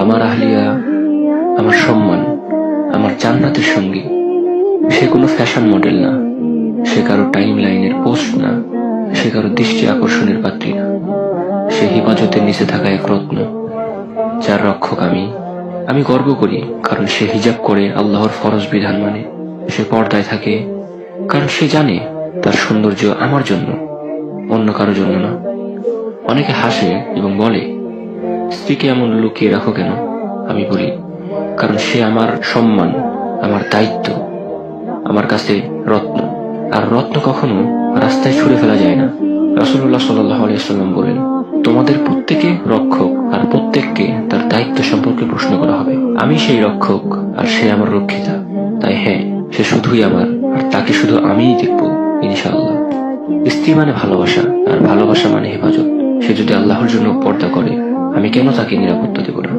আমার আহলিয়া আমার সম্মান, আমার জান্নাতের সঙ্গী। সে কোনো ফ্যাশন মডেল না, সে কারো টাইম লাইনের পোস্ট না, সে কারো দৃষ্টি আকর্ষণের পাত্রী না। সে হিফাজতের নিচে থাকা এক রত্ন, যার রক্ষক আমি গর্ব করি, কারণ সে হিজাব করে আল্লাহর ফরজ বিধান মানে। সে পর্দায় থাকে কারণ সে জানে তার সৌন্দর্য আমার জন্য, অন্য কারো জন্য না। অনেকে হাসে এবং বলে, স্ত্রীকে এমন লুকিয়ে রাখো কেন? আমি বলি, কারণ সে আমার সম্মান, আমার দায়িত্ব, আমার কাছে রত্ন। আর রত্ন কখনো রাস্তায় ছুঁড়ে ফেলা যায় না। রাসূলুল্লাহ সাল্লাল্লাহু আলাইহি ওয়াসাল্লাম বলেন, তোমাদের প্রত্যেকে রক্ষক, আর প্রত্যেককে তার দায়িত্ব সম্পর্কে প্রশ্ন করা হবে। আমি সেই রক্ষক আর সে আমার রক্ষিতা। তাই হ্যাঁ, সে শুধুই আমার, আর তাকে শুধু আমিই দেখব ইনশাআল্লাহ। স্ত্রী মানে ভালোবাসা, আর ভালোবাসা মানে হেফাজত। সে যদি আল্লাহর জন্য পর্দা করে, আমি কেন তাকে নিরাপত্তা দেব না?